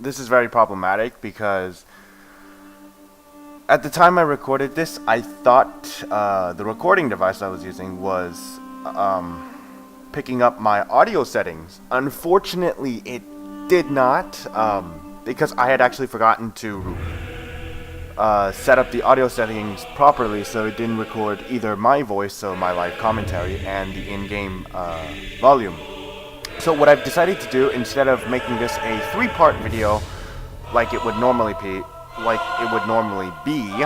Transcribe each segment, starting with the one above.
this is very problematic because at the time I recorded this, I thought the recording device I was using was picking up my audio settings. Unfortunately, it did not, because I had actually forgotten to set up the audio settings properly, so it didn't record either my voice, so my live commentary, and the in-game volume. So what I've decided to do, instead of making this a 3-part video like it would normally be,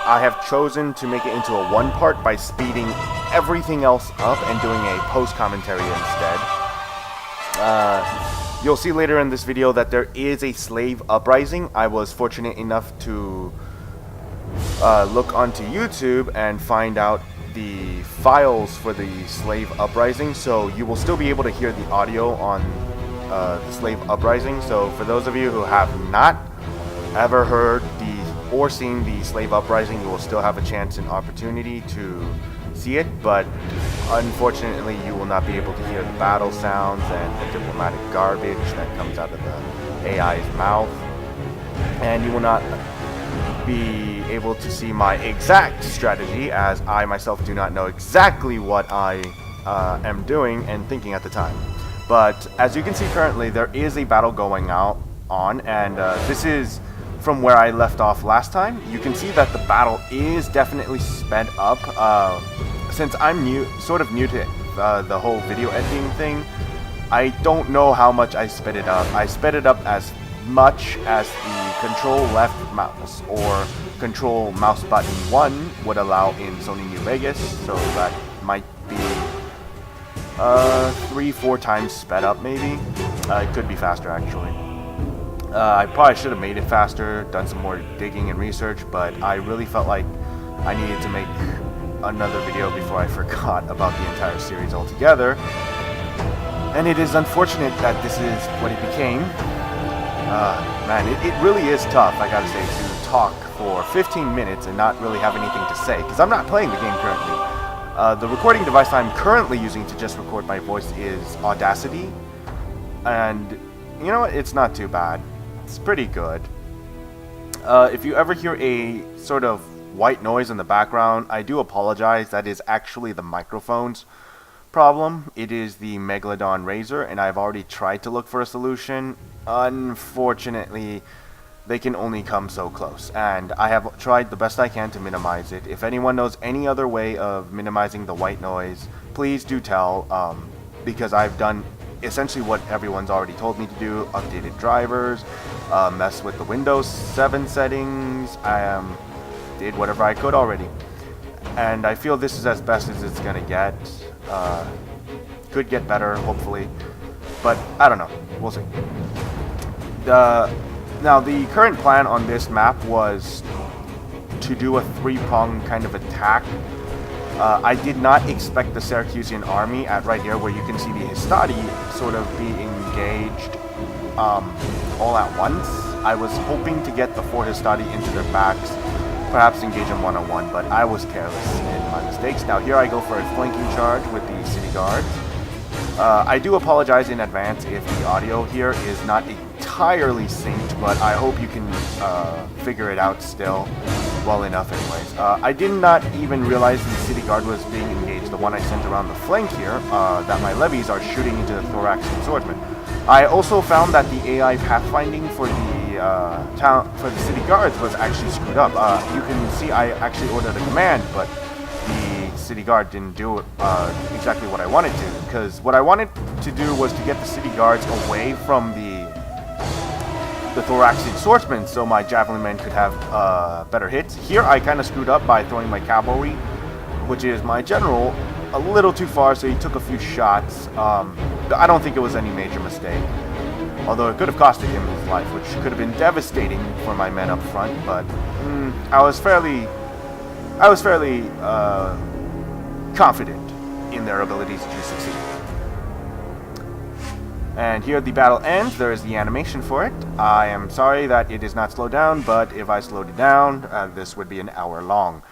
I have chosen to make it into a 1-part by speeding everything else up and doing a post-commentary instead. You'll see later in this video that there is a slave uprising. I was fortunate enough to look onto YouTube and find out the files for the slave uprising, so you will still be able to hear the audio on the slave uprising. So for those of you who have not ever heard or seen the slave uprising, you will still have a chance and opportunity to see it, but unfortunately you will not be able to hear the battle sounds and the diplomatic garbage that comes out of the AI's mouth, and you will not be able to see my exact strategy, as I myself do not know exactly what I am doing and thinking at the time. But as you can see currently, there is a battle going on, and this is from where I left off last time. You can see that the battle is definitely sped up. Since I'm sort of new to the whole video editing thing, I don't know how much I sped it up. I sped it up as much as the control left mouse or control mouse button 1 would allow in Sony New Vegas, so that might be 3-4 times sped up maybe. It could be faster actually. I probably should have made it faster, done some more digging and research, but I really felt like I needed to make another video before I forgot about the entire series altogether. And it is unfortunate that this is what it became. Man, it really is tough, I gotta say, to talk for 15 minutes and not really have anything to say, because I'm not playing the game currently. The recording device I'm currently using to just record my voice is Audacity, and you know what, it's not too bad. It's pretty good. If you ever hear a sort of white noise in the background, I do apologize. That is actually the microphone's problem. It is the Megalodon Razor, and I've already tried to look for a solution. Unfortunately, they can only come so close, and I have tried the best I can to minimize it. If anyone knows any other way of minimizing the white noise, please do tell, because I've done essentially what everyone's already told me to do: updated drivers, mess with the Windows 7 settings. I did whatever I could already, and I feel this is as best as it's gonna get. Could get better, hopefully, but I don't know. We'll see. Now the current plan on this map was to do a 3-prong kind of attack. I did not expect the Syracusan army at right here, where you can see the Histati sort of be engaged all at once. I was hoping to get the 4 Histati into their backs, perhaps engage them one-on-one, but I was careless in my mistakes. Now here I go for a flanking charge with the city guards. I do apologize in advance if the audio here is not entirely synced, but I hope you can figure it out still well enough anyways. I did not even realize the city guard was being engaged, the one I sent around the flank here, that my levies are shooting into the Thoracian swordsman. I also found that the AI pathfinding for the city guards was actually screwed up. You can see I actually ordered a command, but the city guard didn't do exactly what I wanted to, because what I wanted to do was to get the city guards away from the Thoracian swordsman, so my javelin men could have better hits. Here I kind of screwed up by throwing my cavalry, which is my general, a little too far, so he took a few shots. I don't think it was any major mistake, although it could have costed him his life, which could have been devastating for my men up front. But I was fairly confident in their abilities to succeed. And here the battle ends. There is the animation for it. I am sorry that it is not slowed down, but if I slowed it down, this would be an hour long.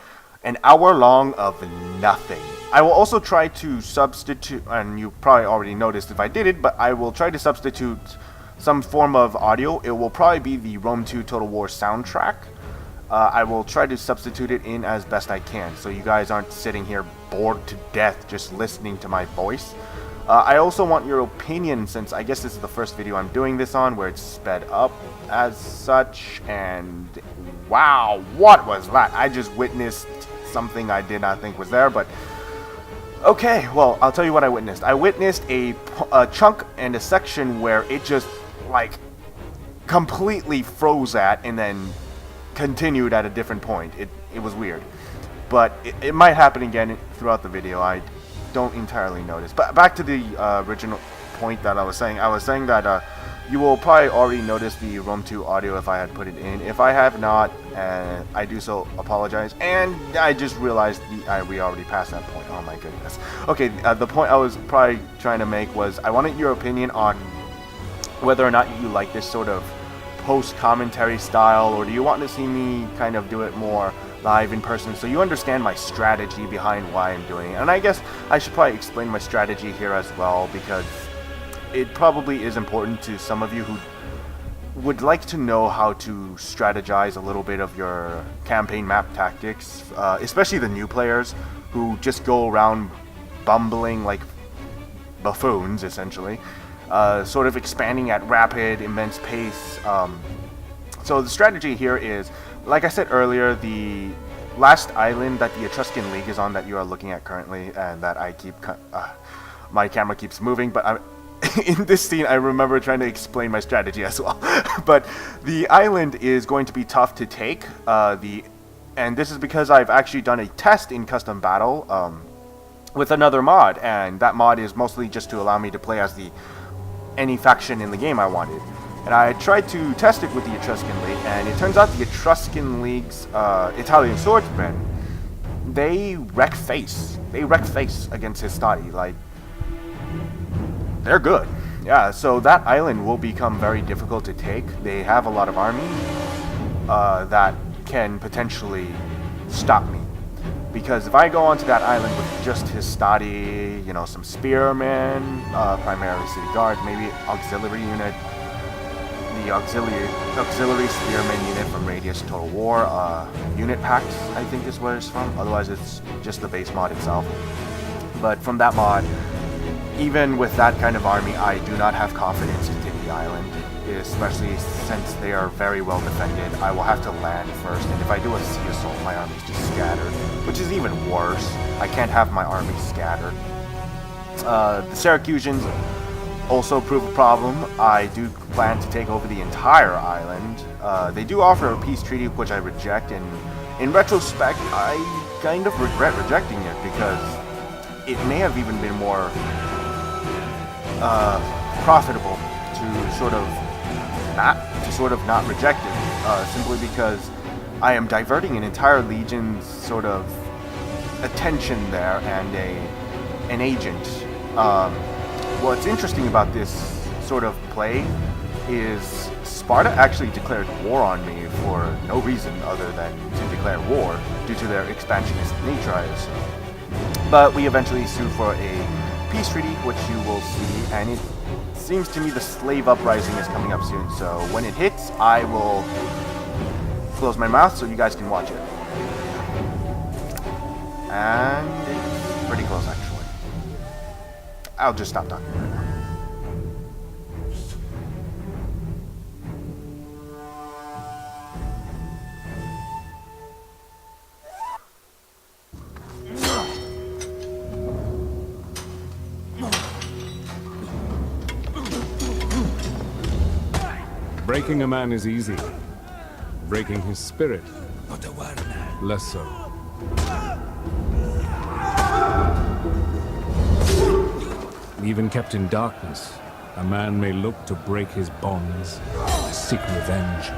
An hour long of nothing. I will also try to substitute, and you probably already noticed if I did it, but I will try to substitute some form of audio, it will probably be the Rome 2 Total War soundtrack. I will try to substitute it in as best I can, so you guys aren't sitting here bored to death just listening to my voice. I also want your opinion, since I guess this is the first video I'm doing this on where it's sped up as such, and wow, what was that? I just witnessed something I did not think was there, but okay, well, I'll tell you what I witnessed. I witnessed a chunk and a section where it just, like, completely froze at and then continued at a different point. It was weird. But it might happen again throughout the video. I don't entirely notice. But back to the original point that I was saying that you will probably already notice the Rome 2 audio if I had put it in. If I have not, I do so apologize. And I just realized we already passed that point. Oh my goodness. Okay, the point I was probably trying to make was I wanted your opinion on whether or not you like this sort of post-commentary style, or do you want to see me kind of do it more live in person so you understand my strategy behind why I'm doing it. And I guess I should probably explain my strategy here as well, because it probably is important to some of you who would like to know how to strategize a little bit of your campaign map tactics, especially the new players who just go around bumbling like buffoons, essentially, sort of expanding at rapid, immense pace. So the strategy here is, like I said earlier, the last island that the Etruscan League is on that you are looking at currently, and that I keep, my camera keeps moving, but in this scene I remember trying to explain my strategy as well. But the island is going to be tough to take, and this is because I've actually done a test in Custom Battle with another mod, and that mod is mostly just to allow me to play as any faction in the game I wanted. And I tried to test it with the Etruscan League, and it turns out the Etruscan League's Italian swordsmen, they wreck face. They wreck face against Histati. Like, they're good. Yeah, so that island will become very difficult to take. They have a lot of army that can potentially stop me. Because if I go onto that island with just Histati, you know, some spearmen, primarily city guard, maybe auxiliary unit, the auxiliary spearman unit from Radious Total War, unit packs, I think is where it's from. Otherwise it's just the base mod itself. But from that mod, even with that kind of army, I do not have confidence to take the island, especially since they are very well defended. I will have to land first, and if I do a sea assault, my army's just scattered, which is even worse. I can't have my army scattered. The Syracusans also prove a problem. I do plan to take over the entire island. They do offer a peace treaty, which I reject, and in retrospect, I kind of regret rejecting it, because it may have even been more profitable to sort of not reject it, simply because I am diverting an entire legion's sort of attention there, and an agent. What's interesting about this sort of play is Sparta actually declared war on me for no reason other than to declare war due to their expansionist nature, I assume. But we eventually sued for a peace treaty, which you will see, and it seems to me the slave uprising is coming up soon, so when it hits, I will close my mouth so you guys can watch it. And it's pretty close, actually. I'll just stop talking right now. Breaking a man is easy. Breaking his spirit, less so. Even kept in darkness, a man may look to break his bonds, seek revenge.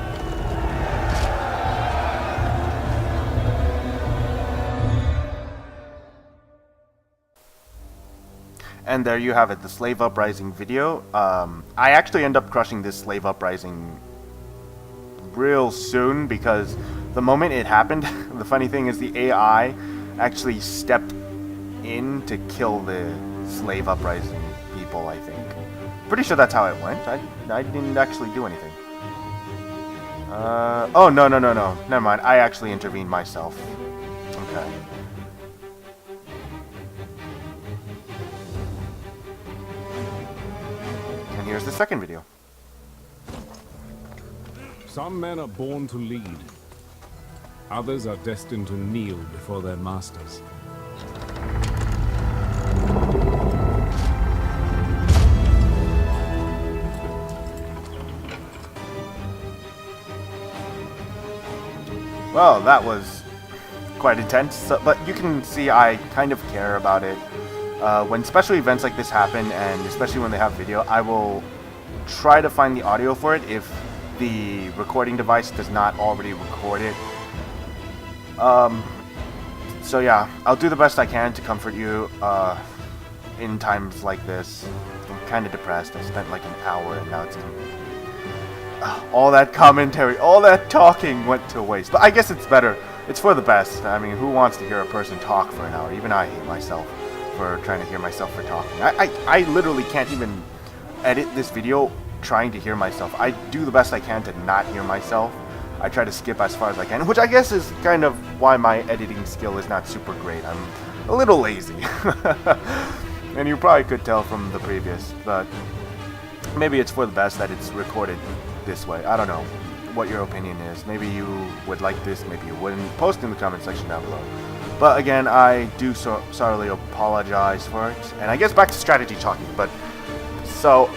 And there you have it, the slave uprising video. I actually end up crushing this slave uprising real soon, because the moment it happened, the funny thing is the AI actually stepped in to kill the slave uprising people, I think. Pretty sure that's how it went. I didn't actually do anything. Oh, no. Never mind. I actually intervened myself. Okay. And here's the second video. Some men are born to lead. Others are destined to kneel before their masters. Well, that was quite intense, but you can see I kind of care about it. When special events like this happen, and especially when they have video, I will try to find the audio for it if the recording device does not already record it. So yeah, I'll do the best I can to comfort you in times like this. I'm kind of depressed. I spent like an hour and now it's all that commentary, all that talking went to waste. But I guess it's better. It's for the best. I mean, who wants to hear a person talk for an hour? Even I hate myself for trying to hear myself for talking. I literally can't even edit this video trying to hear myself. I do the best I can to not hear myself. I try to skip as far as I can, which I guess is kind of why my editing skill is not super great. I'm a little lazy. And you probably could tell from the previous, but maybe it's for the best that it's recorded this way. I don't know what your opinion is. Maybe you would like this, maybe you wouldn't. Post in the comment section down below. But again, I do sorely apologize for it. And I guess back to strategy talking. But so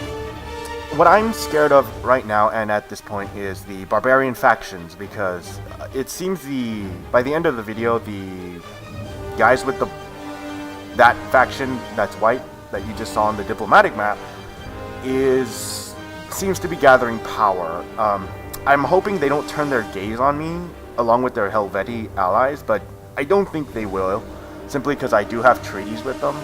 what I'm scared of right now and at this point is the barbarian factions, because it seems by the end of the video, the guys with that faction that's white that you just saw on the diplomatic map seems to be gathering power. I'm hoping they don't turn their gaze on me along with their Helvetii allies, but I don't think they will, simply because I do have treaties with them.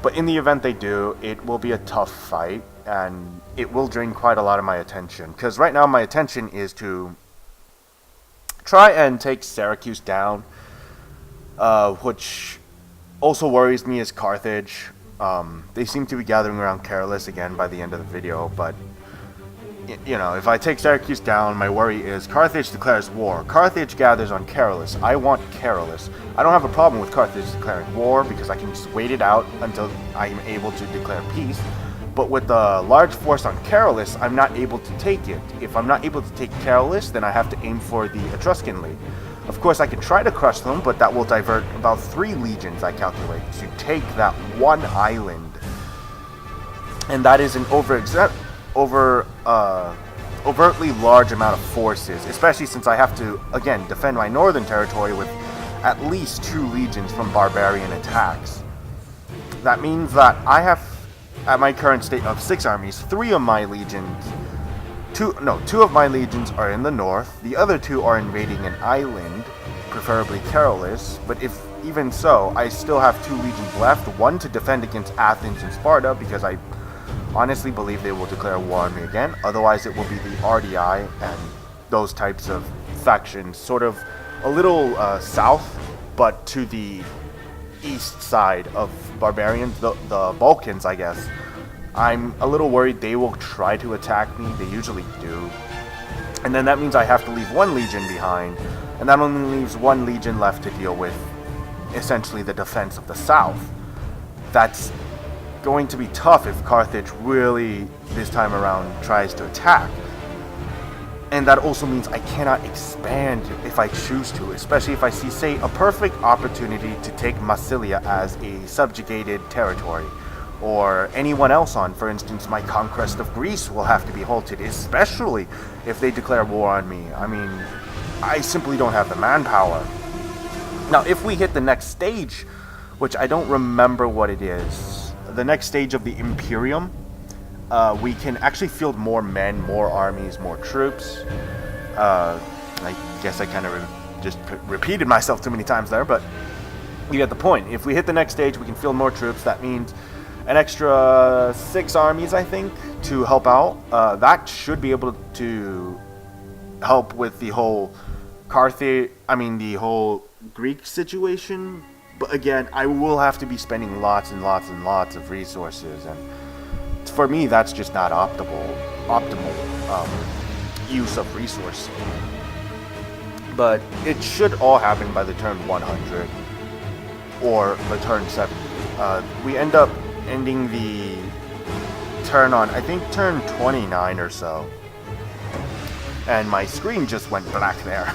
But in the event they do, it will be a tough fight, and it will drain quite a lot of my attention. Because right now my attention is to try and take Syracuse down, which also worries me is Carthage. They seem to be gathering around Carolus again by the end of the video, but you know, if I take Syracuse down, my worry is Carthage declares war. Carthage gathers on Carolus. I want Carolus. I don't have a problem with Carthage declaring war because I can just wait it out until I'm able to declare peace. But with the large force on Carolus, I'm not able to take it. If I'm not able to take Carolus, then I have to aim for the Etruscan League. Of course, I can try to crush them, but that will divert about 3 legions, I calculate, to take that one island. And that is an overtly large amount of forces, especially since I have to, again, defend my northern territory with at least 2 legions from barbarian attacks. That means that I have, at my current state of 6 armies, 3 of my legions, 2 of my legions are in the north, the other 2 are invading an island, preferably Carolus, but if even so, I still have 2 legions left, 1 to defend against Athens and Sparta, because I honestly believe they will declare war on me again. Otherwise it will be the RDI and those types of factions, sort of a little south, but to the east side of barbarians, the Balkans, I guess. I'm a little worried they will try to attack me. They usually do. And then that means I have to leave 1 legion behind, and that only leaves 1 legion left to deal with essentially the defense of the south. That's going to be tough if Carthage really, this time around, tries to attack. And that also means I cannot expand if I choose to, especially if I see, say, a perfect opportunity to take Massilia as a subjugated territory, or anyone else on. For instance, my conquest of Greece will have to be halted, especially if they declare war on me. I mean, I simply don't have the manpower. Now, if we hit the next stage, which I don't remember what it is, the next stage of the Imperium, we can actually field more men, more armies, more troops. I guess I kind of just repeated myself too many times there, but you get the point. If we hit the next stage, we can field more troops. That means an extra 6 armies, I think, to help out. That should be able to help with the whole the whole Greek situation. But again, I will have to be spending lots and lots and lots of resources, and for me, that's just not optimal use of resource. But it should all happen by the turn 100 or the turn 70. We end up ending the turn on, I think, turn 29 or so. And my screen just went black there.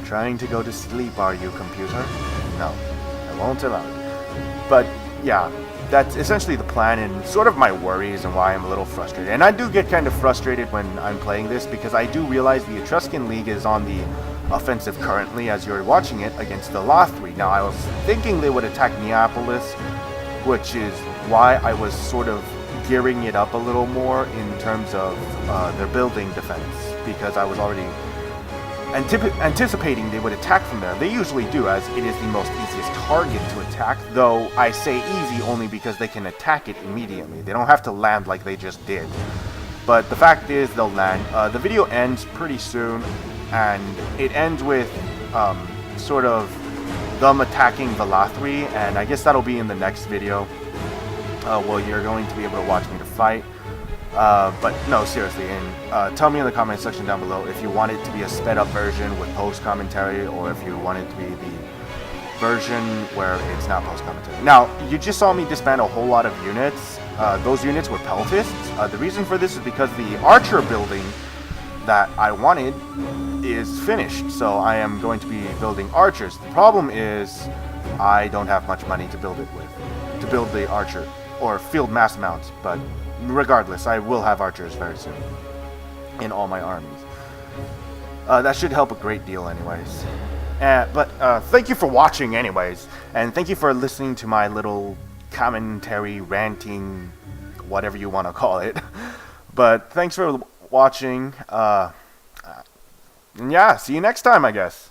Trying to go to sleep, are you, computer? No, I won't allow it. But yeah, that's essentially the plan and sort of my worries and why I'm a little frustrated. And I do get kind of frustrated when I'm playing this because I do realize the Etruscan League is on the offensive currently as you're watching it against the Lothri. Now, I was thinking they would attack Neapolis, which is why I was sort of gearing it up a little more in terms of their building defense, because I was already anticipating they would attack from there. They usually do, as it is the most easiest target to attack, though I say easy only because they can attack it immediately. They don't have to land like they just did. But the fact is, they'll land. The video ends pretty soon, and it ends with sort of them attacking Velothri, and I guess that'll be in the next video. Well, you're going to be able to watch me to fight. But no, seriously, and tell me in the comment section down below if you want it to be a sped up version with post commentary, or if you want it to be the version where it's not post commentary. Now, you just saw me disband a whole lot of units. Those units were peltists. The reason for this is because the archer building that I wanted is finished, so I am going to be building archers. The problem is I don't have much money to build it with, to build the archer or field mass mounts, but regardless, I will have archers very soon in all my armies. That should help a great deal anyways. But thank you for watching anyways, and thank you for listening to my little commentary, ranting, whatever you want to call it. But thanks for watching, and yeah, see you next time, I guess.